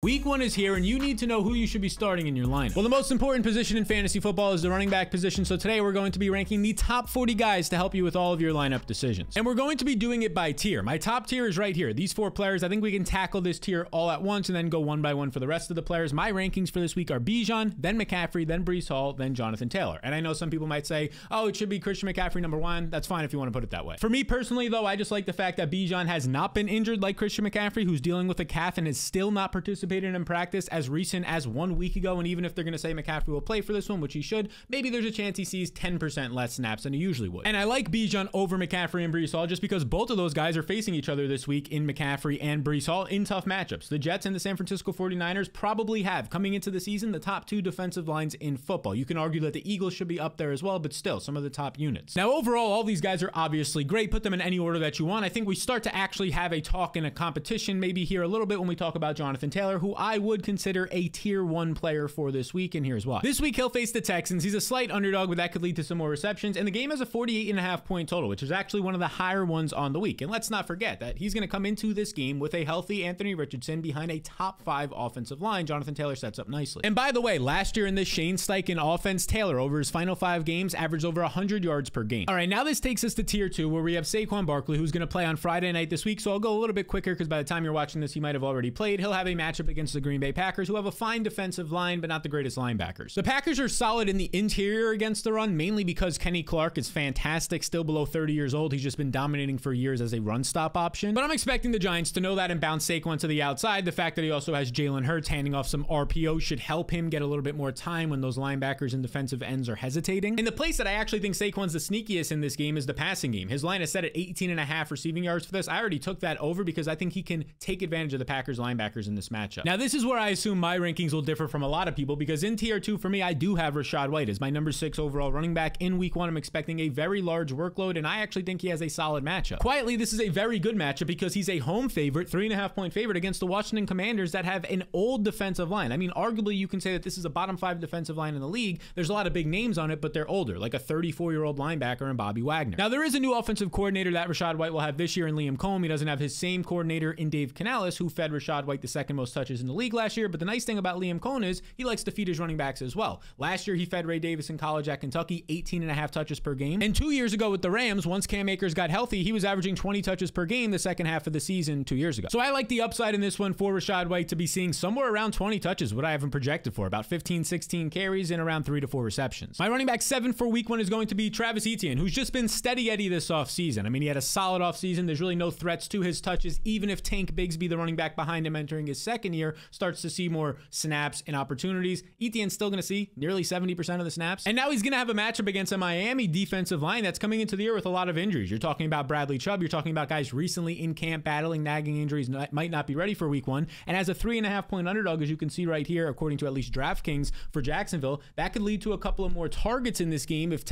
Week 1 is here, and you need to know who you should be starting in your lineup. Well, the most important position in fantasy football is the running back position, so today we're going to be ranking the top 40 guys to help you with all of your lineup decisions. And we're going to be doing it by tier. My top tier is right here. These 4 players, I think we can tackle this tier all at once and then go one by one for the rest of the players. My rankings for this week are Bijan, then McCaffrey, then Breece Hall, then Jonathan Taylor. And I know some people might say, oh, it should be Christian McCaffrey number 1. That's fine if you want to put it that way. For me personally, though, I just like the fact that Bijan has not been injured like Christian McCaffrey, who's dealing with a calf and has still not participated in practice as recent as 1 week ago. And even if they're going to say McCaffrey will play for this one, which he should, maybe there's a chance he sees 10% less snaps than he usually would. And I like Bijan over McCaffrey and Breece Hall just because both of those guys are facing each other this week in McCaffrey and Breece Hall in tough matchups. The Jets and the San Francisco 49ers probably have, coming into the season, the top 2 defensive lines in football. You can argue that the Eagles should be up there as well, but still, some of the top units. Now, overall, all these guys are obviously great. Put them in any order that you want. I think we start to actually have a talk and a competition maybe here a little bit when we talk about Jonathan Taylor, who I would consider a tier 1 player for this week, and here's why. This week, he'll face the Texans. He's a slight underdog, but that could lead to some more receptions, and the game has a 48.5 point total, which is actually one of the higher ones on the week. And let's not forget that he's going to come into this game with a healthy Anthony Richardson behind a top 5 offensive line. Jonathan Taylor sets up nicely. And by the way, last year in this Shane Steichen offense, Taylor, over his final 5 games, averaged over 100 yards per game. All right, now this takes us to tier 2, where we have Saquon Barkley, who's going to play on Friday night this week, so I'll go a little bit quicker because by the time you're watching this, he might have already played. He'll have a matchup against the Green Bay Packers, who have a fine defensive line, but not the greatest linebackers. The Packers are solid in the interior against the run, mainly because Kenny Clark is fantastic, still below 30 years old. He's just been dominating for years as a run stop option. But I'm expecting the Giants to know that and bounce Saquon to the outside. The fact that he also has Jalen Hurts handing off some RPO should help him get a little bit more time when those linebackers and defensive ends are hesitating. And the place that I actually think Saquon's the sneakiest in this game is the passing game. His line is set at 18.5 receiving yards for this. I already took that over because I think he can take advantage of the Packers linebackers in this matchup. Now, this is where I assume my rankings will differ from a lot of people, because in tier 2 for me, I do have Rachaad White as my number 6 overall running back. In week 1, I'm expecting a very large workload, and I actually think he has a solid matchup. Quietly, this is a very good matchup because he's a home favorite, 3.5 point favorite against the Washington Commanders that have an old defensive line. I mean, arguably you can say that this is a bottom 5 defensive line in the league. There's a lot of big names on it, but they're older, like a 34-year-old linebacker and Bobby Wagner. Now, there is a new offensive coordinator that Rachaad White will have this year in Liam Coen. He doesn't have his same coordinator in Dave Canales, who fed Rachaad White the 2nd most touches in the league last year. But the nice thing about Liam Coen is he likes to feed his running backs as well. Last year, he fed Ray Davis in college at Kentucky 18.5 touches per game. And 2 years ago with the Rams, once Cam Akers got healthy, he was averaging 20 touches per game the second half of the season 2 years ago. So I like the upside in this one for Rachaad White to be seeing somewhere around 20 touches, what I have him projected for, about 15, 16 carries and around 3 to 4 receptions. My running back 7 for week 1 is going to be Travis Etienne, who's just been steady Eddie this offseason. I mean, he had a solid offseason. There's really no threats to his touches, even if Tank Bigsby, the running back behind him entering his 2nd year, starts to see more snaps and opportunities. Etienne's still going to see nearly 70% of the snaps. And now he's going to have a matchup against a Miami defensive line that's coming into the year with a lot of injuries. You're talking about Bradley Chubb. You're talking about guys recently in camp battling nagging injuries, might not be ready for week 1. And as a 3.5 point underdog, as you can see right here, according to at least DraftKings for Jacksonville, that could lead to a couple of more targets in this game if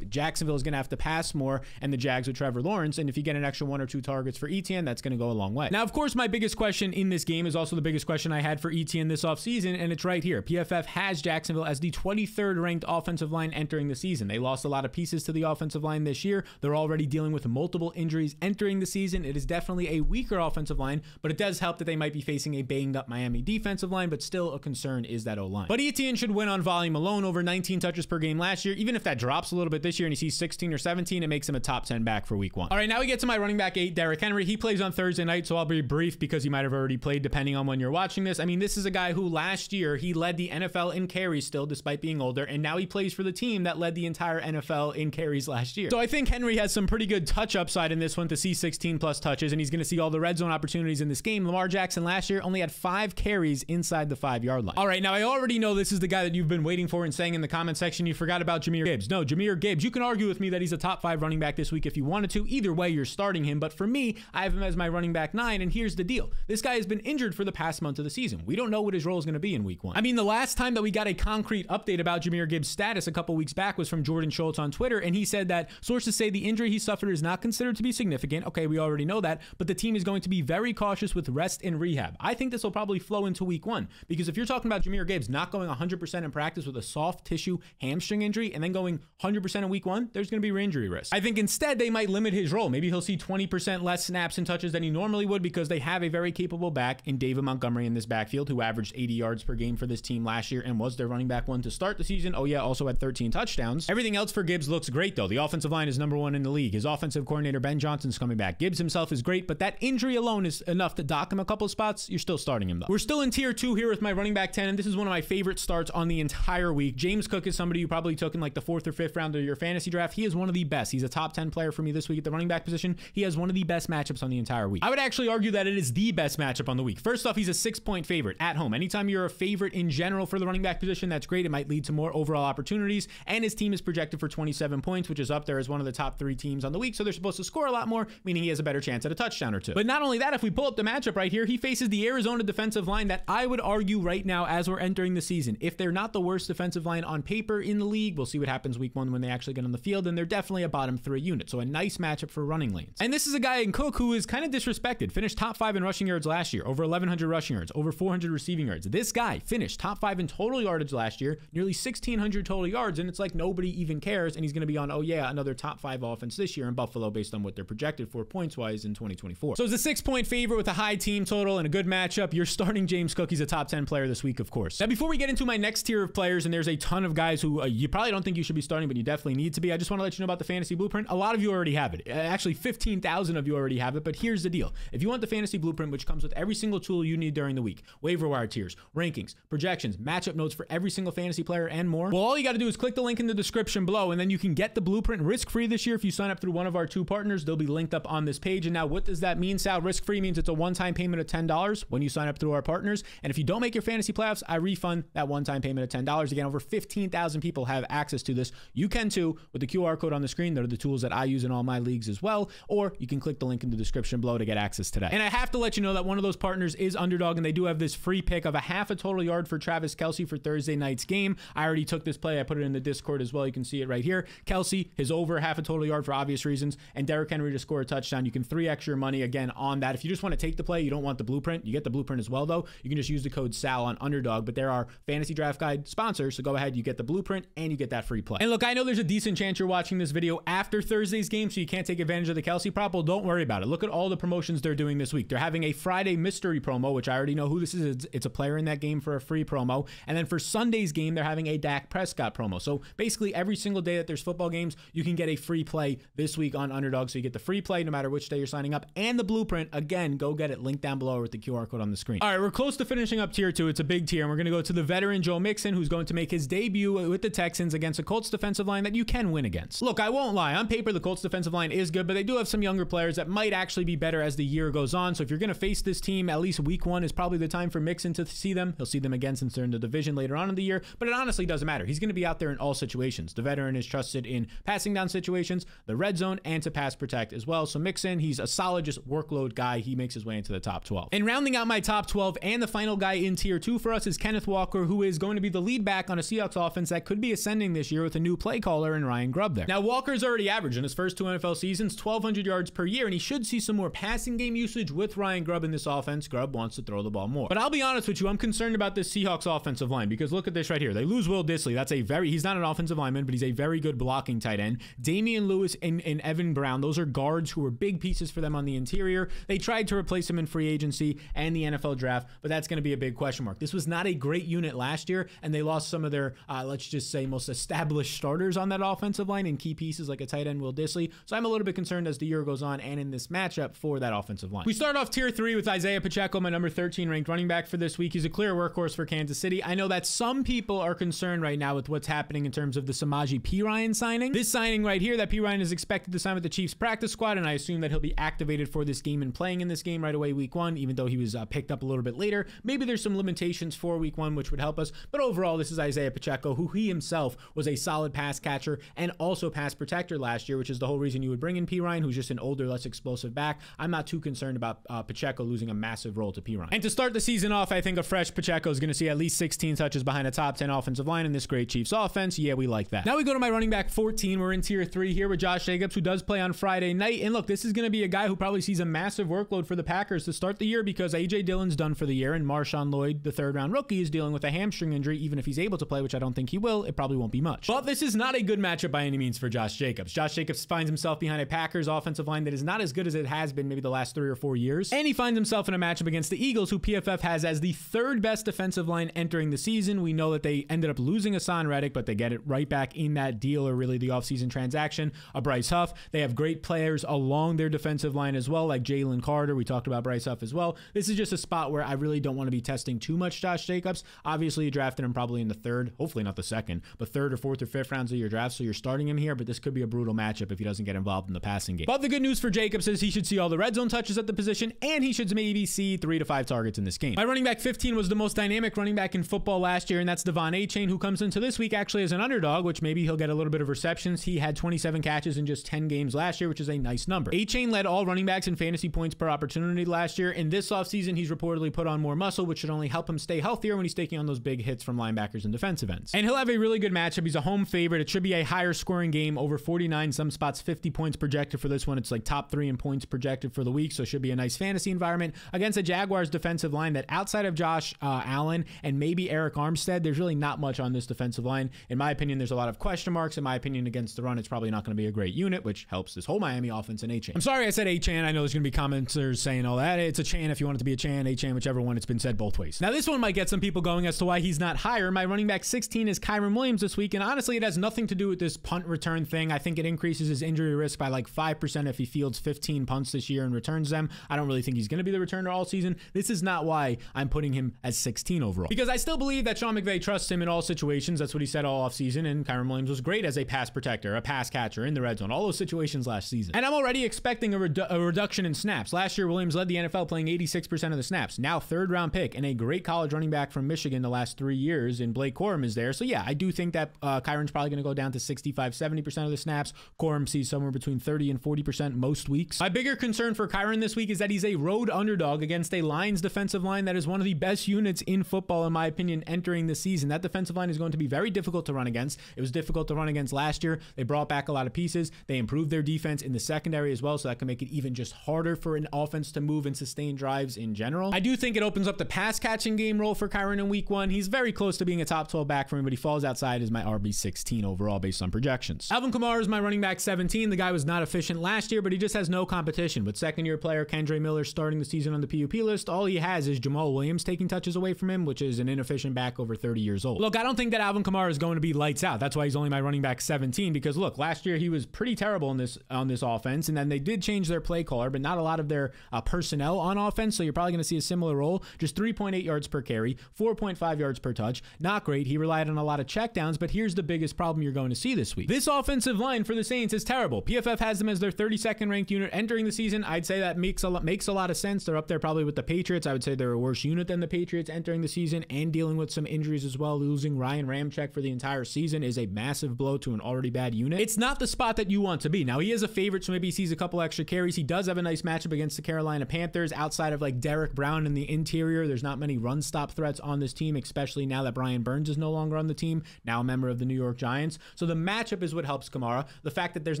Jacksonville is going to have to pass more and the Jags with Trevor Lawrence. And if you get an extra 1 or 2 targets for Etienne, that's going to go a long way. Now, of course, my biggest question in this game is also the biggest question I had for Etienne this offseason, and it's right here. PFF has Jacksonville as the 23rd ranked offensive line entering the season. They lost a lot of pieces to the offensive line this year. They're already dealing with multiple injuries entering the season. It is definitely a weaker offensive line, but it does help that they might be facing a banged up Miami defensive line, but still a concern is that O-line. But Etienne should win on volume alone, over 19 touches per game last year. Even if that drops a little bit this year and he sees 16 or 17, it makes him a top 10 back for week 1. All right, now we get to my running back 8, Derrick Henry. He plays on Thursday night, so I'll be brief because he might have already played depending on when you're watching this. I mean, this is a guy who last year he led the NFL in carries still, despite being older, and now he plays for the team that led the entire NFL in carries last year. So I think Henry has some pretty good touch upside in this one to see 16 plus touches, and he's going to see all the red zone opportunities in this game. Lamar Jackson last year only had 5 carries inside the 5-yard line. All right, now I already know this is the guy that you've been waiting for and saying in the comment section you forgot about Jahmyr Gibbs. No, Jahmyr Gibbs, you can argue with me that he's a top 5 running back this week if you wanted to. Either way, you're starting him, but for me, I have him as my running back 9, and here's the deal. This guy has been injured for the past month of the season. We don't know what his role is going to be in week 1. I mean, the last time that we got a concrete update about Jahmyr Gibbs' status a couple weeks back was from Jordan Schultz on Twitter, and he said that sources say the injury he suffered is not considered to be significant. Okay, we already know that, but the team is going to be very cautious with rest and rehab. I think this will probably flow into week 1, because if you're talking about Jahmyr Gibbs not going 100% in practice with a soft tissue hamstring injury and then going 100% in week 1, there's going to be re-injury risk. I think instead they might limit his role. Maybe he'll see 20% less snaps and touches than he normally would because they have a very capable back in David Montgomery. Montgomery in this backfield, who averaged 80 yards per game for this team last year and was their running back one to start the season. Oh yeah, also had 13 touchdowns. Everything else for Gibbs looks great though. The offensive line is #1 in the league. His offensive coordinator Ben Johnson's coming back. Gibbs himself is great, but that injury alone is enough to dock him a couple spots. You're still starting him though. We're still in tier 2 here with my running back 10, and this is one of my favorite starts on the entire week. James Cook is somebody you probably took in like the 4th or 5th round of your fantasy draft. He is one of the best. He's a top 10 player for me this week at the running back position. He has one of the best matchups on the entire week. I would actually argue that it is the best matchup on the week. First off, he's a 6-point favorite at home. Anytime you're a favorite in general for the running back position, that's great. It might lead to more overall opportunities, and his team is projected for 27 points, which is up there as one of the top 3 teams on the week, so they're supposed to score a lot more, meaning he has a better chance at a touchdown or 2. But not only that, if we pull up the matchup right here, he faces the Arizona defensive line that I would argue right now as we're entering the season, if they're not the worst defensive line on paper in the league, we'll see what happens week 1 when they actually get on the field, and they're definitely a bottom 3 unit, so a nice matchup for running lanes. And this is a guy in Cook who is kind of disrespected. Finished top 5 in rushing yards last year, over 1,100 rushing yards, over 400 receiving yards. This guy finished top 5 in total yardage last year, nearly 1,600 total yards, and it's like nobody even cares, and he's going to be on, oh yeah, another top 5 offense this year in Buffalo based on what they're projected for points-wise in 2024. So as a 6-point favorite with a high team total and a good matchup, you're starting James Cook. He's a top 10 player this week, of course. Now, before we get into my next tier of players, and there's a ton of guys who you probably don't think you should be starting, but you definitely need to be, I just want to let you know about the Fantasy Blueprint. A lot of you already have it. Actually, 15,000 of you already have it, but here's the deal. If you want the Fantasy Blueprint, which comes with every single tool you need during the week, waiver wire tiers, rankings, projections, matchup notes for every single fantasy player, and more, well, all you got to do is click the link in the description below, and then you can get the Blueprint risk-free this year if you sign up through one of our 2 partners. They'll be linked up on this page. And now, what does that mean, Sal? Risk-free means it's a one-time payment of $10 when you sign up through our partners. And if you don't make your fantasy playoffs, I refund that one-time payment of $10. Again, over 15,000 people have access to this. You can too with the QR code on the screen. They're the tools that I use in all my leagues as well. Or you can click the link in the description below to get access today. And I have to let you know that one of those partners is Underdog, and they do have this free pick of a half a total yard for Travis Kelce for Thursday night's game. I already took this play. I put it in the Discord as well. You can see it right here. Kelce, his over half a total yard for obvious reasons, and Derrick Henry to score a touchdown. You can 3x your money again on that. If you just want to take the play, you don't want the Blueprint, you get the Blueprint as well though. You can just use the code SAL on Underdog, but there are Fantasy Draft Guide sponsors, so go ahead, you get the Blueprint and you get that free play. And look, I know there's a decent chance you're watching this video after Thursday's game, so you can't take advantage of the Kelce prop. Well, don't worry about it. Look at all the promotions they're doing this week. They're having a Friday mystery promo, which I already know who this is. It's a player in that game for a free promo. And then for Sunday's game, they're having a Dak Prescott promo. So basically every single day that there's football games, you can get a free play this week on Underdog. So you get the free play no matter which day you're signing up, and the Blueprint. Again, go get it. Link down below with the QR code on the screen. All right, we're close to finishing up tier 2. It's a big tier, and we're going to go to the veteran Joe Mixon, who's going to make his debut with the Texans against a Colts defensive line that you can win against. Look, I won't lie. On paper, the Colts defensive line is good, but they do have some younger players that might actually be better as the year goes on. So if you're going to face this team, at least week 1 is probably the time for Mixon to see them. He'll see them again since they're in the division later on in the year, but it honestly doesn't matter. He's going to be out there in all situations. The veteran is trusted in passing down situations, the red zone, and to pass protect as well. So Mixon, he's a solid just workload guy. He makes his way into the top 12. And rounding out my top 12 and the final guy in tier 2 for us is Kenneth Walker, who is going to be the lead back on a Seahawks offense that could be ascending this year with a new play caller in Ryan Grubb there. Now, Walker's already averaged in his first 2 NFL seasons 1,200 yards per year, and he should see some more passing game usage with Ryan Grubb in this offense. Grubb wants to throw the ball more. But I'll be honest with you, I'm concerned about this Seahawks offensive line, because look at this right here. They lose Will Dissly. That's he's not an offensive lineman, but he's a very good blocking tight end. Damian Lewis and Evan Brown, those are guards who were big pieces for them on the interior. They tried to replace him in free agency and the NFL draft, but that's going to be a big question mark. This was not a great unit last year, and they lost some of their, let's just say, most established starters on that offensive line and key pieces like a tight end, Will Dissly. So I'm a little bit concerned as the year goes on and in this matchup for that offensive line. We start off tier 3 with Isaiah Pacheco, my number 13 ranked running back for this week. He's a clear workhorse for Kansas City. I know that some people are concerned right now with what's happening in terms of the Samaje Perine signing. This signing right here that Perine is expected to sign with the Chiefs practice squad, and I assume that he'll be activated for this game and playing in this game right away week 1, even though he was picked up a little bit later. Maybe there's some limitations for week 1, which would help us. But overall, this is Isaiah Pacheco, who he himself was a solid pass catcher and also pass protector last year, which is the whole reason you would bring in Perine, who's just an older, less explosive back. I'm not too concerned about Pacheco losing a massive role to Perine. And to start the season off, I think a fresh Pacheco is going to see at least 16 touches behind a top 10 offensive line in this great Chiefs offense. Yeah, we like that. Now we go to my running back 14. We're in tier 3 here with Josh Jacobs, who does play on Friday night. And look, this is going to be a guy who probably sees a massive workload for the Packers to start the year, because A.J. Dillon's done for the year, and Marshawn Lloyd, the 3rd-round rookie, is dealing with a hamstring injury. Even if he's able to play, which I don't think he will, it probably won't be much. But this is not a good matchup by any means for Josh Jacobs. Josh Jacobs finds himself behind a Packers offensive line that is not as good as it has been maybe the last 3 or 4 years. And he finds himself in a matchup against the Eagles, who PFF has as the third best defensive line entering the season. We know that they ended up losing Hassan Reddick, but they get it right back in that deal, or really the offseason transaction, Bryce Huff. They have great players along their defensive line as well, like Jalen Carter. We talked about Bryce Huff as well. This is just a spot where I really don't want to be testing too much Josh Jacobs. Obviously, you drafted him probably in the third, hopefully not the second, but third or fourth or fifth rounds of your draft, so you're starting him here, but this could be a brutal matchup if he doesn't get involved in the passing game. But the good news for Jacobs is he should see all the red zone touches at the position, and he should maybe see 3 to 5 targets in this game. My running back 15 was the most dynamic running back in football last year, and that's Devon Achane, who comes into this week actually as an underdog, which maybe he'll get a little bit of receptions. He had 27 catches in just 10 games last year, which is a nice number. Achane led all running backs in fantasy points per opportunity last year. In this offseason, he's reportedly put on more muscle, which should only help him stay healthier when he's taking on those big hits from linebackers and defensive ends. And he'll have a really good matchup. He's a home favorite. It should be a higher scoring game, over 49, some spots 50 points projected for this one. It's like top 3 in points projected for the week, so it should be a nice fantasy environment against a Jaguars defensive line that outside of Josh Allen and maybe Eric Armstead, there's really not much on this defensive line. In my opinion, there's a lot of question marks. In my opinion, against the run, it's probably not going to be a great unit, which helps this whole Miami offense in Achane. I'm sorry I said Achane. I know there's going to be commenters saying all that. It's a Chan if you want it to be a Chan, Achane, whichever one. It's been said both ways. Now, this one might get some people going as to why he's not higher. My running back 16 is Kyren Williams this week, and honestly, it has nothing to do with this punt return thing. I think it increases his injury risk by like 5% if he fields 15 punts this year and returns them. I don't really think he's going to be the returner all season. This is not why I'm putting him as 16 overall, because I still believe that Sean McVay trusts him in all situations. That's what he said all offseason, and Kyren Williams was great as a pass protector, a pass catcher in the red zone, all those situations last season. And I'm already expecting a reduction in snaps. Last year, Williams led the NFL playing 86% of the snaps. Now, third round pick and a great college running back from Michigan the last 3 years, and Blake Corum is there. So yeah, I do think that Kyron's probably going to go down to 65-70% of the snaps. Corum sees somewhere between 30 and 40% most weeks. My bigger concern for Kyren this week is that he's a road underdog against a Lions defensive line that is one of the best units in football, in my opinion, entering the season. That defensive line is going to be very difficult to run against. It was difficult to run against last year. They brought back a lot of pieces. They improved their defense in the secondary as well, so that can make it even just harder for an offense to move and sustain drives in general. I do think it opens up the pass catching game role for Kyren in week 1. He's very close to being a top 12 back for me, but he falls outside as my RB16 overall based on projections. Alvin Kamara is my running back 17. The guy was not efficient last year, but he just has no competition. With second-year player Kendre Miller starting the season on the PUP list, all he has is Jamal Williams taking touches away from him, which is an inefficient back over 30 years old. Look, I don't think that Alvin Kamara is going to be lights out. That's why he's only my running back 17, because look, last year he was pretty terrible on this offense, and then they did change their play caller, but not a lot of their personnel on offense, so you're probably going to see a similar role. Just 3.8 yards per carry, 4.5 yards per touch. Not great. He relied on a lot of checkdowns, but here's the biggest problem you're going to see this week. This offensive line for the Saints is terrible. PFF has them as their 32nd ranked unit entering the season. I'd say that makes a lot of sense. They're up there probably with the Patriots. I would say they're a worse unit than the Patriots entering the season and dealing with some injuries as well. Losing Ryan Ramczyk for the entire season is a massive blow to an already bad unit. It's not the spot that you want to be. Now, he is a favorite, so maybe he sees a couple extra carries. He does have a nice matchup against the Carolina Panthers. Outside of like Derek Brown in the interior, there's not many run stop threats on this team, especially now that Brian Burns is no longer on the team, now a member of the New York Giants. So the matchup is what helps Kamara. The fact that there's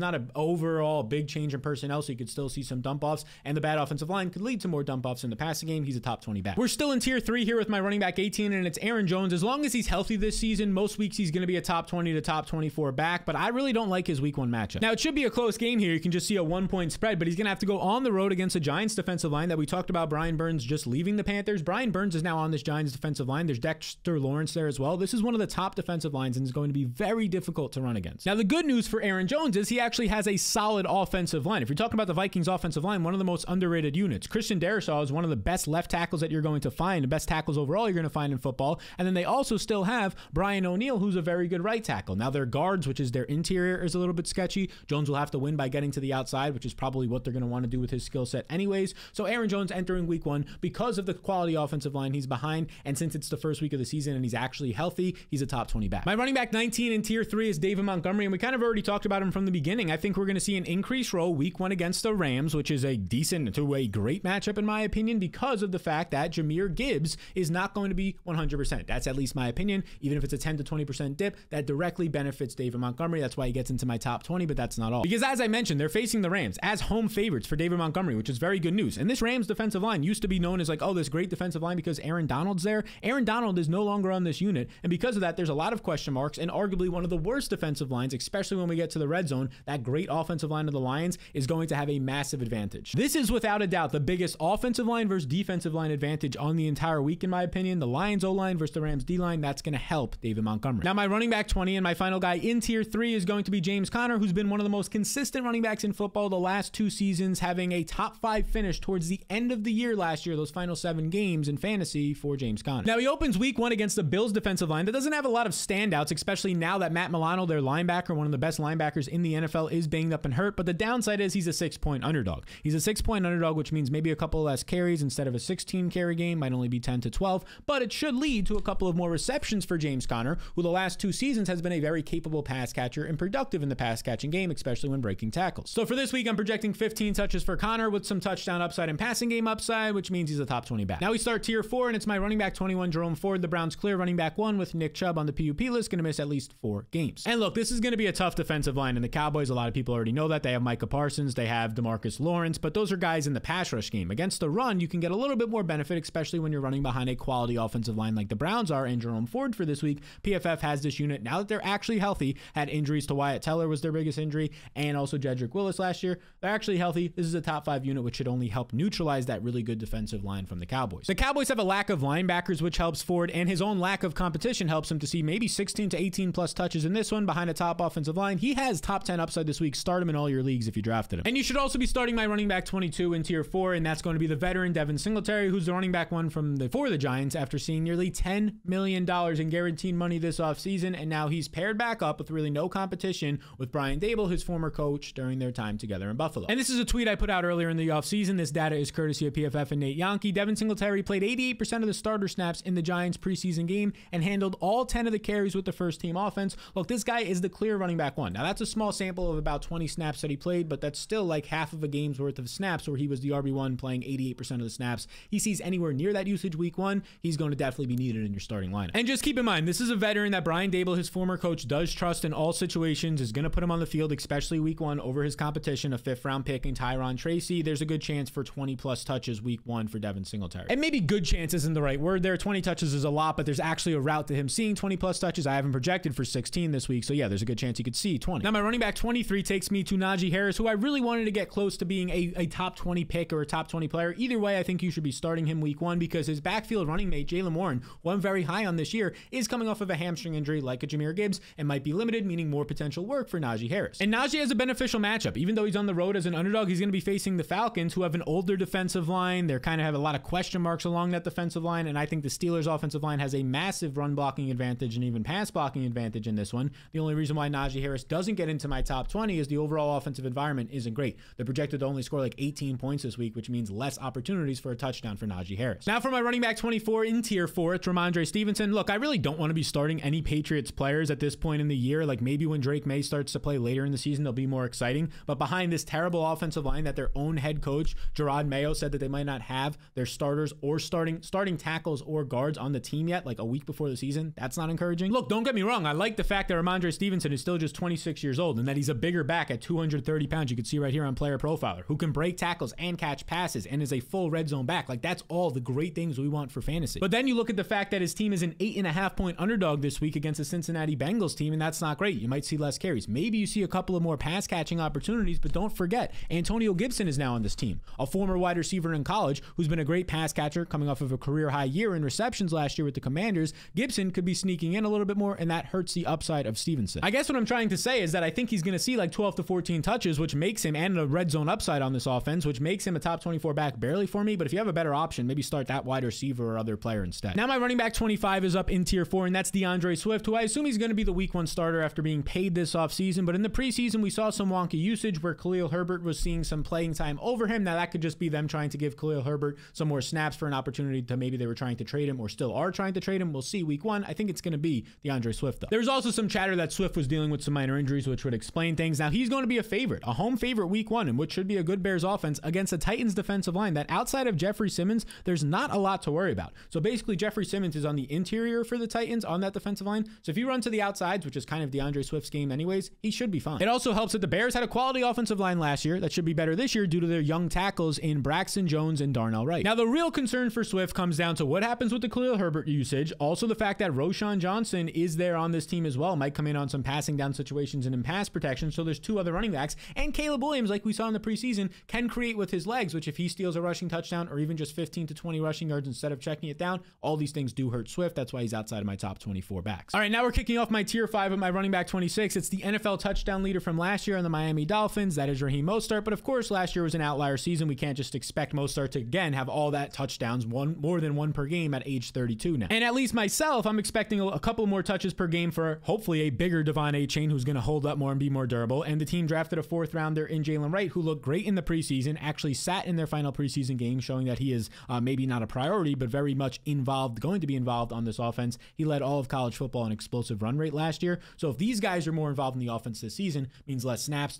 not an overall big change in personnel, so you could still see some dump offs, and the bad offensive line could lead to more dump offs in the passing game. He's a top 20 back. We're still in tier 3 here with my running back 18, and it's Aaron Jones. As long as he's healthy this season, most weeks he's going to be a top 20 to top 24 back, but I really don't like his week 1 matchup. Now, it should be a close game here. You can just see a 1-point spread, but he's going to have to go on the road against a Giants defensive line that we talked about Brian Burns just leaving the Panthers. Brian Burns is now on this Giants defensive line. There's Dexter Lawrence there as well. This is one of the top defensive lines and is going to be very difficult to run against. Now, the good news for Aaron Jones is he actually has a solid offensive line. If you're talking about the Vikings offensive line, one of the most underrated units. Christian Darrisaw is one of the best left tackles that you're going to find, the best tackles overall you're going to find in football. And then they also still have Brian O'Neill, who's a very good right tackle. Now, their guards, which is their interior, is a little bit sketchy. Jones will have to win by getting to the outside, which is probably what they're going to want to do with his skill set anyways. So Aaron Jones entering week 1, because of the quality offensive line he's behind, and since it's the first week of the season and he's actually healthy, he's a top 20 back. My running back 19 in tier 3 is David Montgomery, and we kind of already talked about him from the beginning. I think we're going to see an increased role week 1 against the Rams, which is a decent to a great matchup in my opinion, because of the fact that Jahmyr Gibbs is not going to be 100%. That's at least my opinion. Even if it's a 10 to 20% dip, that directly benefits David Montgomery. That's why he gets into my top 20, but that's not all. Because as I mentioned, they're facing the Rams as home favorites for David Montgomery, which is very good news. And this Rams defensive line used to be known as like, oh, this great defensive line because Aaron Donald's there. Aaron Donald is no longer on this unit, and because of that, there's a lot of question marks, and arguably one of the worst defensive lines, especially when we get to the red zone. That great offensive line of the Lions is going to have a massive advantage. This is without a doubt the biggest offensive line versus defensive line advantage on the entire week, in my opinion. The Lions O-line versus the Rams D-line, that's going to help David Montgomery. Now, my running back 20 and my final guy in tier 3 is going to be James Conner, who's been one of the most consistent running backs in football the last 2 seasons, having a top 5 finish towards the end of the year last year, those final 7 games in fantasy for James Conner. Now, he opens week 1 against the Bills defensive line that doesn't have a lot of standouts, especially now that Matt Milano, their linebacker, one of the best linebackers in the NFL, is banged up and hurt. But the downside is he's a 6-point underdog. He's a 6-point underdog, which means maybe a couple less carries. Instead of a 16 carry game, might only be 10 to 12, but it should lead to a couple of more receptions for James Conner, who the last 2 seasons has been a very capable pass catcher and productive in the pass catching game, especially when breaking tackles. So for this week, I'm projecting 15 touches for Conner with some touchdown upside and passing game upside, which means he's a top 20 back. Now we start tier 4, and it's my running back 21, Jerome Ford, the Browns clear running back 1 with Nick Chubb on the PUP list, going to miss at least 4 games. And look, this is going to be a tough defensive line in the Cowboys. A lot of people already know that. They have Micah Parsons, they have DeMarcus Lawrence, but those are guys in the pass rush game. Against the run, you can get a little bit more benefit, especially when you're running behind a quality offensive line like the Browns are. And Jerome Ford for this week, PFF has this unit, now that they're actually healthy, had injuries to Wyatt Teller was their biggest injury, and also Jedrick Willis last year. They're actually healthy. This is a top 5 unit, which should only help neutralize that really good defensive line from the Cowboys. The Cowboys have a lack of linebackers, which helps Ford, and his own lack of competition helps him to see maybe 16 to 18 plus touches in this one behind a top offensive line. He has top 10 upside this week. Start him in all your leagues if you drafted him. And you should also be starting my running back 22 in tier 4, and that's going to be the veteran Devin Singletary, who's the running back 1 for the Giants after seeing nearly $10 million in guaranteed money this offseason, and now he's paired back up with really no competition with Brian Daboll, his former coach, during their time together in Buffalo. And this is a tweet I put out earlier in the offseason. This data is courtesy of PFF and Nate Yonke. Devin Singletary played 88% of the starter snaps in the Giants preseason game and handled all 10 of the carries with the first team offense. Look, this guy is the clear running back 1. Now, that's a small sample of about 20 snaps that he played, but that's still like half of a game's worth of snaps where he was the RB1 playing 88% of the snaps. He sees anywhere near that usage week 1, he's going to definitely be needed in your starting lineup. And just keep in mind, this is a veteran that Brian Daboll, his former coach, does trust in all situations, is going to put him on the field, especially week 1 over his competition, a 5th round pick in Tyron Tracy. There's a good chance for 20 plus touches week 1 for Devin Singletary. And maybe good chance isn't the right word there. 20 touches is a lot, but there's actually a route to him seeing 20 plus touches. I haven't projected for 16 this week, so yeah, there's a good chance he could see 20. Now, my running back 23 takes me to Najee Harris, who I really wanted to get close to being a top 20 pick or a top 20 player. Either way, I think you should be starting him week 1 because his backfield running mate, Jaylen Warren, who I'm very high on this year, is coming off of a hamstring injury like a Jahmyr Gibbs and might be limited, meaning more potential work for Najee Harris. And Najee has a beneficial matchup. Even though he's on the road as an underdog, he's going to be facing the Falcons, who have an older defensive line. They kind of have a lot of question marks along that defensive line, and I think the Steelers' offensive line has a massive run blocking advantage and even pass blocking advantage in this one. The only reason why Najee Harris doesn't get into my top 20 is the overall offensive environment isn't great. They're projected to only score like 18 points this week, which means less opportunities for a touchdown for Najee Harris. Now for my running back 24 in tier 4, it's Ramondre Stevenson. Look, I really don't want to be starting any Patriots players at this point in the year. Like maybe when Drake May starts to play later in the season, they'll be more exciting. But behind this terrible offensive line that their own head coach, Gerard Mayo, said that they might not have their starters or starting tackles or guards on the team yet, like a week before the season, that's not encouraging. Look, don't get me wrong. I like the fact that Ramondre Stevenson is still just 26 years old and that he's a bigger back at 230 pounds. You can see right here on Player Profiler, who can break tackles and catch passes and is a full red zone back. Like that's all the great things we want for fantasy. But then you look at the fact that his team is an 8.5-point underdog this week against the Cincinnati Bengals team, and that's not great. You might see less carries. Maybe you see a couple of more pass catching opportunities, but don't forget, Antonio Gibson is now on this team, a former wide receiver in college who's been a great pass catcher coming off of a career high year in receptions last year with the Commanders. Gibson could be sneaking in a little bit more, and that hurts the upside of Stevenson. I guess what I'm trying to say is that I think he's going to see like 12 to 14 touches, which makes him, and a red zone upside on this offense, which makes him a top 24 back barely for me. But if you have a better option, maybe start that wide receiver or other player instead. Now my running back 25 is up in tier 4, and that's DeAndre Swift, who I assume he's going to be the week 1 starter after being paid this offseason. But in the preseason, we saw some wonky usage where Khalil Herbert was seeing some playing time over him. Now that could just be them trying to give Khalil Herbert some more snaps for an opportunity to maybe they were trying to trade him or still are trying to trade him. We'll see week 1. I think it's going to be DeAndre Swift though. There's also some chatter that Swift was dealing with some minor injuries, which would explain things. Now he's going to be a home favorite week 1, and which should be a good Bears offense against a Titans defensive line that outside of Jeffrey Simmons, there's not a lot to worry about. So basically Jeffrey Simmons is on the interior for the Titans on that defensive line. So if you run to the outsides, which is kind of DeAndre Swift's game anyways, he should be fine. It also helps that the Bears had a quality offensive line last year that should be better this year due to their young tackles in Braxton Jones and Darnell Wright. Now the real concern for Swift comes down to what happens with the Khalil Herbert usage. Also the fact that Roschon Johnson is there on this team as well, might come in on some passing down situations and in pass protection. So there's 2 other running backs, and Caleb Williams, like we saw in the preseason, can create with his legs, which if he steals a rushing touchdown touchdown or even just 15 to 20 rushing yards instead of checking it down, all these things do hurt Swift. That's why he's outside of my top 24 backs. All right, now we're kicking off my tier 5 of my running back 26. It's the NFL touchdown leader from last year on the Miami Dolphins. That is Raheem Mostert. But of course, last year was an outlier season. We can't just expect Mostert to, again, have all that touchdowns, more than one per game at age 32 now. And at least myself, I'm expecting a couple more touches per game for hopefully a bigger Devon Achane who's going to hold up more and be more durable. And the team drafted a 4th rounder in Jalen Wright, who looked great in the preseason, actually sat in their final preseason game, showing that he is maybe not a priority, but very much involved, going to be involved on this offense. He led all of college football in explosive run rate last year. So if these guys are more involved in the offense this season, means less snaps,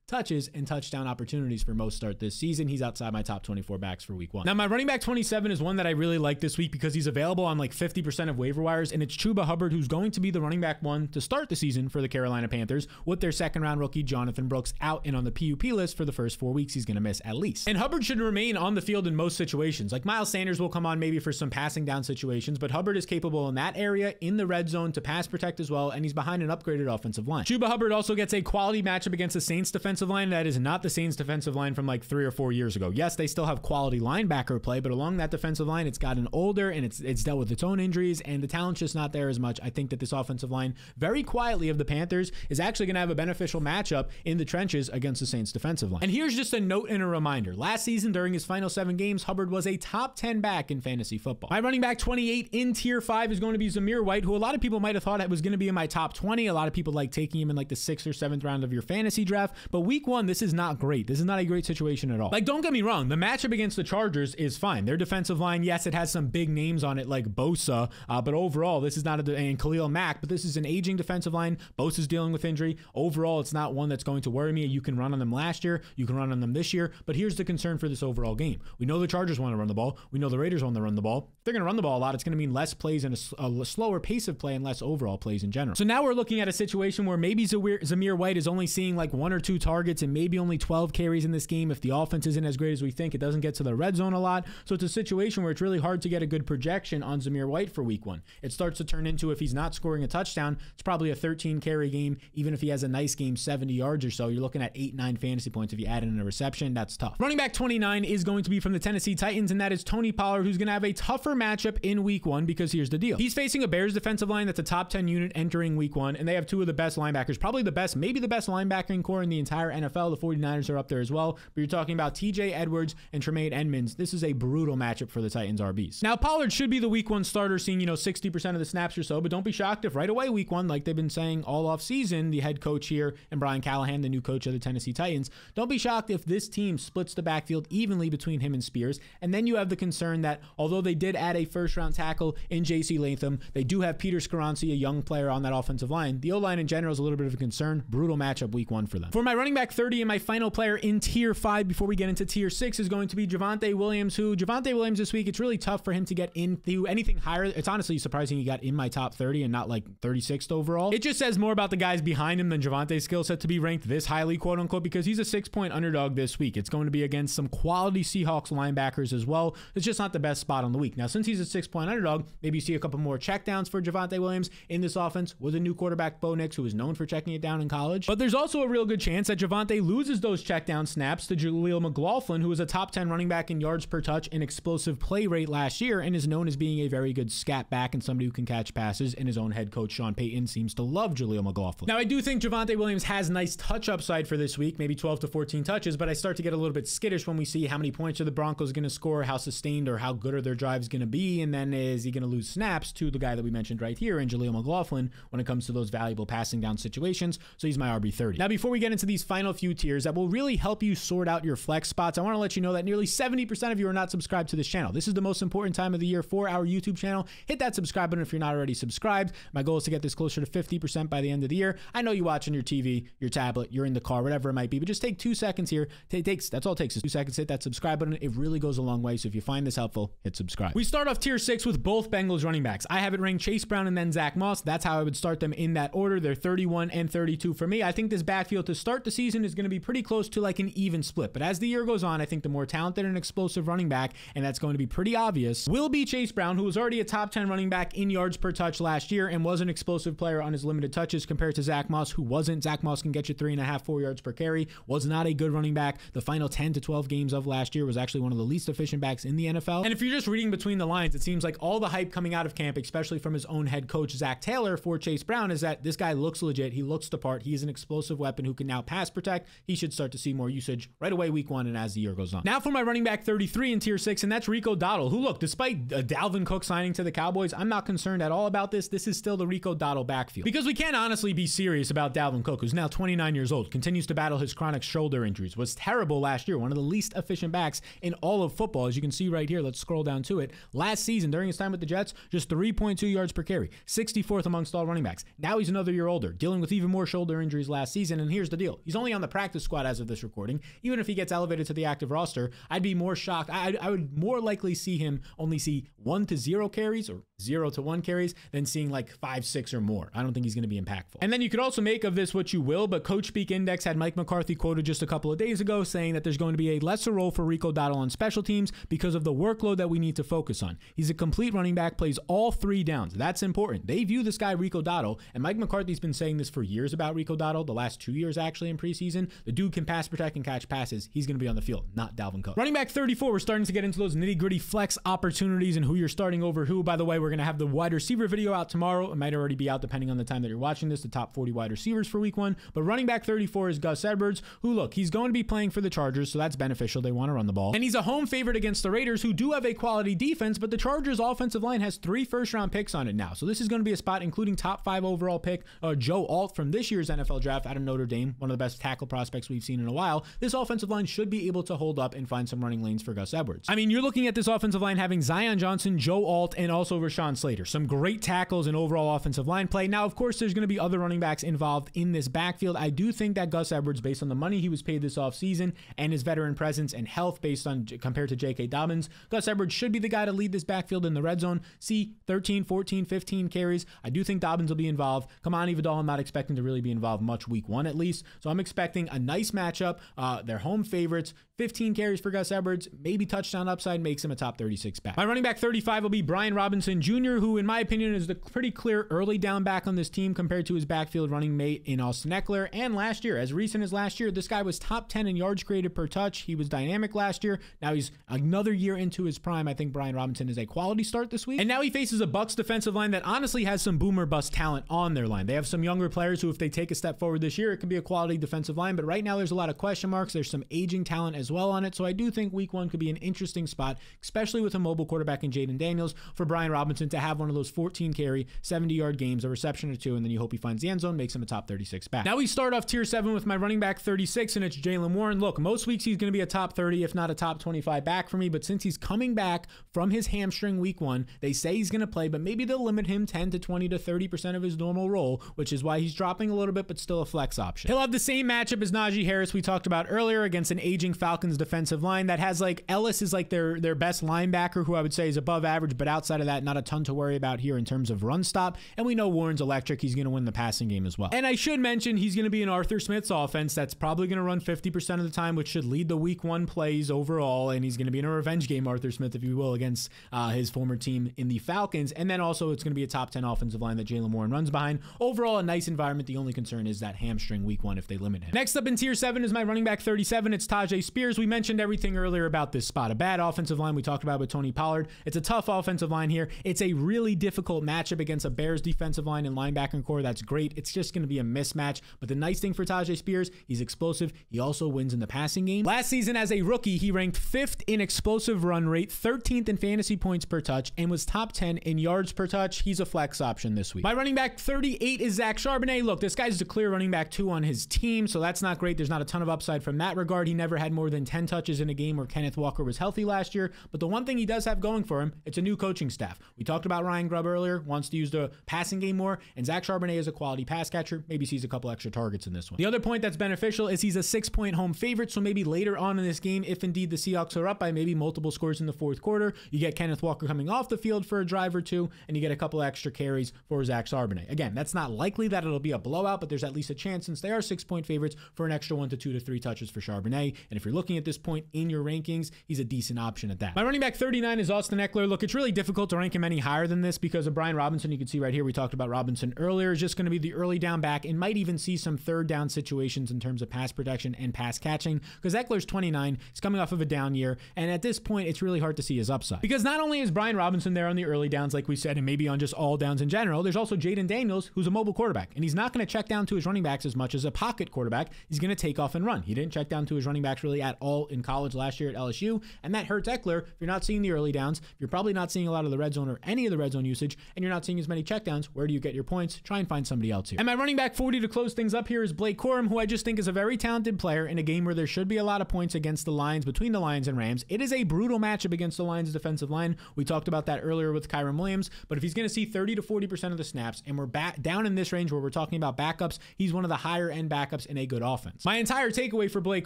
touches, and touchdown opportunities for Mostert this season. He's outside my top 24 backs for week 1. Now, my running back 27 is one that I really like this week because he's available on like 50% of waiver wires, and it's Chuba Hubbard, who's going to be the running back 1 to start the season for the Carolina Panthers, with their 2nd-round rookie Jonathan Brooks out and on the PUP list for the first 4 weeks. He's going to miss at least. And Hubbard should remain on the field in most situations. Like Miles Sanders will come on maybe for some passing down situations, but Hubbard is capable in that area, in the red zone, to pass protect as well, and he's behind an upgraded offensive line. Chuba Hubbard also gets a quality matchup against the Saints defensive line that is not the Saints defensive line from like 3 or 4 years ago. Yes, they still have quality linebacker play, but along that defensive line, it's gotten older and it's dealt with its own injuries, and the talent's just not there as much. I think that this offensive line, very quietly of the Panthers, is actually going to have a beneficial matchup in the trenches against the Saints defensive line. And here's just a note and a reminder. Last season, during his final 7 games, Hubbard was a top 10 back in fantasy football. My running back 28 in tier 5 is going to be Zamir White, who a lot of people might have thought was going to be in my top 20. A lot of people like taking him in like the 6th or 7th round of your fantasy draft, but week 1, this is not great. This is not a great situation at all. Like, don't get me wrong, the matchup against the Chargers is fine. Their defensive line, yes, it has some big names on it like Bosa, but overall, this is not and Khalil Mack, but this is an aging defensive line. Bosa's dealing with injury. Overall, it's not one that's going to worry me. You can run on them last year. You can run on them this year, but here's the concern for this overall game. We know the Chargers want to run the ball. We know the Raiders want to run the ball. If they're going to run the ball a lot, it's going to mean less plays and a slower pace of play and less overall plays in general. So now we're looking at a situation where maybe Zamir White is only seeing like 1 or 2 targets and maybe only 12 carries in this game. If the offense isn't as great as we think, it doesn't get to the red zone a lot. So it's a situation where it's really hard to get a good projection on Zamir White for week 1. It starts to turn into, if he's not scoring a touchdown, it's probably a 13 carry game. Even if he has a nice game, 70 yards or so, you're looking at 8-9 fantasy points. If you add in a reception, that's tough. Running back 29 is going to be from the Tennessee Titans, and that is Tony Pollard, who's going to have a tougher matchup in week 1 because here's the deal. He's facing a Bears defensive line that's a top 10 unit entering week 1, and they have 2 of the best linebackers, probably the best, maybe the best linebacking core in the entire NFL. The 49ers are up there as well, but you're talking about TJ Edwards and Tremaine Edmonds. This is a brutal matchup for the Titans RBs. Now, Pollard should be the week 1 starter, seeing 60% of the snaps or so, but don't be shocked if right away week 1, like they've been saying all off season, the head coach here and Brian Callahan, the new coach of the Tennessee Titans, don't be shocked if this team splits the backfield evenly between him and Spears. And then you have the concern that although they did add a 1st-round tackle in J.C. Latham, they do have Peter Skoronski, a young player on that offensive line. The O-line in general is a little bit of a concern. Brutal matchup week 1 for them. For my running back 30 and my final player in tier 5 before we get into tier 6 is going to be Javonte Williams, who Javonte Williams this week, it's really tough for him to get into anything higher. It's honestly surprising he got in my top 30 and not like 36th overall. It just says more about the guys behind him than Javonte's skill set to be ranked this highly, quote unquote, because he's a 6-point underdog this week. It's going to be against some quality Seahawks linebackers as well. It's just not the best spot on the week. Now, since he's a 6-point underdog, maybe you see a couple more checkdowns for Javonte Williams in this offense with a new quarterback, Bo Nix, who is known for checking it down in college. But there's also a real good chance that Javonte loses those checkdown snaps to Jaleel McLaughlin, who was a top 10 running back in yards per touch and explosive play rate last year and is known as being a very good scat back and somebody who can catch passes, and his own head coach Sean Payton seems to love Jaleel McLaughlin. Now, I do think Javonte Williams has nice touch upside for this week, maybe 12 to 14 touches, but I start to get a little bit skittish when we see how many points are the Broncos going to score, how sustained or how good are their drives going to be, and then is he going to lose snaps to the guy that we mentioned right here in Jaleel McLaughlin when it comes to those valuable passing down situations. So he's my RB30. Now, before we get into these final few tiers that will really help you sort out your flex spots, I want to let you know that nearly 70% of you are not subscribed to this channel. This is the most important time of the year for our YouTube channel. Hit that subscribe button if you're not already subscribed. My goal is to get this closer to 50% by the end of the year. I know you watch on your TV, your tablet, you're in the car, whatever it might be, but just take 2 seconds here. That's all it takes is 2 seconds. Hit that subscribe button. It really goes a long way. So if you find this helpful, hit subscribe. We start off tier 6 with both Bengals running backs. I have it ranked Chase Brown and then Zach Moss. That's how I would start them in that order. They're 31 and 32 for me. I think this backfield to start the season is going to be pretty close to like an even split. But as the year goes on, I think the more talented and explosive running back, and that's going to be pretty obvious, will be Chase Brown, who was already a top 10 running back in yards per touch last year and was an explosive player on his limited touches compared to Zach Moss, who wasn't. Zach Moss can get you 3.5, 4 yards per carry, was not a good running back. The final 10 to 12 games of last year was actually one of the least efficient backs in the NFL. And if you're just reading between the lines, it seems like all the hype coming out of camp, especially from his own head coach, Zach Taylor, for Chase Brown is that this guy looks legit. He looks the part. He is an explosive weapon who can now pass protect. He should start to see more usage right away week 1 and as the year goes on. Now for my running back 33 in tier 6, and that's Rico Dowdle, who, look, despite Dalvin Cook signing to the Cowboys, I'm not concerned at all about this. This is still the Rico Dowdle backfield. Because we can't honestly be serious about Dalvin Cook, who's now 29 years old, continues to battle his chronic shoulder injuries, was terrible last year, one of the least efficient backs in all of football. As you can see right here, let's scroll down to it. Last season, during his time with the Jets, just 3.2 yards per carry, 64th amongst all running backs. Now he's another year older, dealing with even more shoulder injuries last season, and here's the deal. He's only on the practice squad as of this recording. Even if he gets elevated to the active roster, I'd be more shocked. I would more likely see him only see 1 to 0 carries or 0 to 1 carries than seeing like 5, 6 or more. I don't think he's going to be impactful. And then you could also make of this what you will, but Coach Speak Index had Mike McCarthy quoted just a couple of days ago saying that there's going to be a lesser role for Rico Dowdle on special teams because of the workload that we need to focus on. He's a complete running back, plays all 3 downs. That's important. They view this guy Rico Dowdle, and Mike McCarthy's been saying this for years about Rico Dowdle, the last 2 years actually in preseason. The dude can pass protect and catch passes. He's going to be on the field, not Dalvin Cook. Running back 34, we're starting to get into those nitty-gritty flex opportunities and who you're starting over who. By the way, we're going to have the wide receiver video out tomorrow. It might already be out depending on the time that you're watching this, the top 40 wide receivers for week 1. But running back 34 is Gus Edwards, who, look, he's going to be playing for the Chargers, so that's beneficial. They want to run the ball. And he's a home favorite against the Raiders, who do have a quality defense, but the Chargers offensive line has 3 first-round picks on it now. So this is going to be a spot, including top 5 overall pick, Joe Alt from this year's NFL draft out of Notre Dame, one of the best tackle prospects we've seen in a while. This offensive line should be able to hold up and find some running lanes for Gus Edwards. I mean, you're looking at this offensive line having Zion Johnson, Joe Alt, and also Rashawn Slater. Some great tackles and overall offensive line play. Now, of course, there's going to be other running backs involved in this backfield. I do think that Gus Edwards, based on the money he was paid this offseason and his veteran presence and health based on compared to J.K. Dobbins, Gus Edwards should be the guy to lead this backfield in the red zone. See 13, 14, 15 carries. I do think Dobbins will be involved. Kamani Vidal, I'm not expecting to really be involved much week 1 at least. So I'm expecting a nice matchup. They're home favorites. 15 carries for Gus Edwards, maybe touchdown upside, makes him a top 36 back. My running back 35 will be Brian Robinson Jr., who in my opinion is the pretty clear early down back on this team compared to his backfield running mate in Austin Eckler. And last year, as recent as last year, this guy was top 10 in yards created per touch. He was dynamic last year. Now he's another year into his prime. I think Brian Robinson is a quality start this week. And now he faces a Bucs defensive line that honestly has some boomer bust talent on their line. They have some younger players who, if they take a step forward this year, it could be a quality defensive line. But right now there's a lot of question marks. There's some aging talent as well on it. So I do think week 1 could be an interesting spot, especially with a mobile quarterback in Jaden Daniels, for Brian Robinson to have one of those 14 carry, 70-yard games, a reception or 2, and then you hope he finds the end zone, makes him a top 36 back. Now we start off tier 7 with my running back 36, and it's Jaylen Warren. Look, most weeks he's going to be a top 30, if not a top 25 back for me, but since he's coming back from his hamstring week 1, they say he's going to play, but maybe they'll limit him 10 to 20 to 30% of his normal role, which is why he's dropping a little bit, but still a flex option. He'll have the same matchup as Najee Harris we talked about earlier against an aging Falcons defensive line that has, like, Ellis is like their best linebacker, who I would say is above average, but outside of that, not a ton to worry about here in terms of run stop. And we know Warren's electric. He's going to win the passing game as well. And I should mention he's going to be in Arthur Smith's offense that's probably going to run 50% of the time, which should lead the week 1 plays overall. And he's going to be in a revenge game, Arthur Smith, if you will, against his former team in the Falcons. And then also it's going to be a top 10 offensive line that Jaylen Warren runs behind. Overall, a nice environment. The only concern is that hamstring week 1 if they limit him. Next up in tier 7 is my running back 37. It's Tyjae Spears. We mentioned everything earlier about this spot. A bad offensive line we talked about with Tony Pollard. It's a tough offensive line here. It's a really difficult matchup against a Bears defensive line and linebacker core. That's great. It's just going to be a mismatch. But the nice thing for Tyjae Spears, he's explosive. He also wins in the passing game. Last season as a rookie, he ranked 5th in explosive run rate, 13th in fantasy points per touch, and was top 10 in yards per touch. He's a flex option this week. My running back 38 is Zach Charbonnet. Look, this guy's a clear running back 2 on his team, so that's not great. There's not a ton of upside from that regard. He never had more than than 10 touches in a game where Kenneth Walker was healthy last year. But the one thing he does have going for him, it's a new coaching staff. We talked about Ryan Grubb earlier, wants to use the passing game more, and Zach Charbonnet is a quality pass catcher. Maybe sees a couple extra targets in this one. The other point that's beneficial is he's a 6-point home favorite, so maybe later on in this game, if indeed the Seahawks are up by maybe multiple scores in the fourth quarter, you get Kenneth Walker coming off the field for a drive or two, and you get a couple extra carries for Zach Charbonnet. Again, that's not likely that it'll be a blowout, but there's at least a chance, since they are 6-point favorites, for an extra 1 to 2 to 3 touches for Charbonnet. And if you're looking at this point in your rankings, he's a decent option at that. My running back 39 is Austin Eckler. Look, it's really difficult to rank him any higher than this because of Brian Robinson. You can see right here, we talked about Robinson earlier, is just going to be the early down back and might even see some third down situations in terms of pass protection and pass catching, because Eckler's 29. He's coming off of a down year. And at this point, it's really hard to see his upside, because not only is Brian Robinson there on the early downs, like we said, and maybe on just all downs in general, there's also Jaden Daniels, who's a mobile quarterback, and he's not going to check down to his running backs as much as a pocket quarterback. He's going to take off and run. He didn't check down to his running backs really at all in college last year at LSU, and that hurts Eckler. If you're not seeing the early downs, you're probably not seeing a lot of the red zone or any of the red zone usage, and you're not seeing as many checkdowns. Where do you get your points? Try and find somebody else here. And my running back 40 to close things up here is Blake Corum, who I just think is a very talented player in a game where there should be a lot of points against the Lions, between the Lions and Rams. It is a brutal matchup against the Lions defensive line. We talked about that earlier with Kyren Williams, but if he's going to see 30 to 40% of the snaps, and we're back down in this range where we're talking about backups, he's one of the higher end backups in a good offense. My entire takeaway for Blake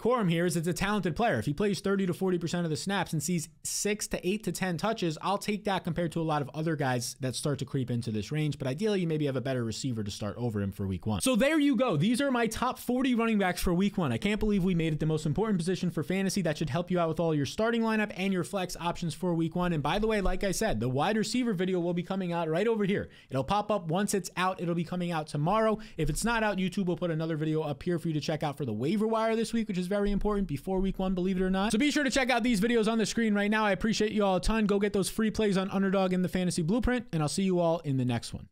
Corum here is it's a talented player. If he plays 30 to 40% of the snaps and sees 6 to 8 to 10 touches, I'll take that compared to a lot of other guys that start to creep into this range. But ideally, you maybe have a better receiver to start over him for week 1. So there you go. These are my top 40 running backs for week 1. I can't believe we made it the most important position for fantasy. That should help you out with all your starting lineup and your flex options for week 1. And by the way, like I said, the wide receiver video will be coming out right over here. It'll pop up once it's out. It'll be coming out tomorrow. If it's not out, YouTube will put another video up here for you to check out for the waiver wire this week, which is very important before week 1, believe it or not. So be sure to check out these videos on the screen right now. I appreciate you all a ton. Go get those free plays on Underdog and the Fantasy Blueprint, and I'll see you all in the next one.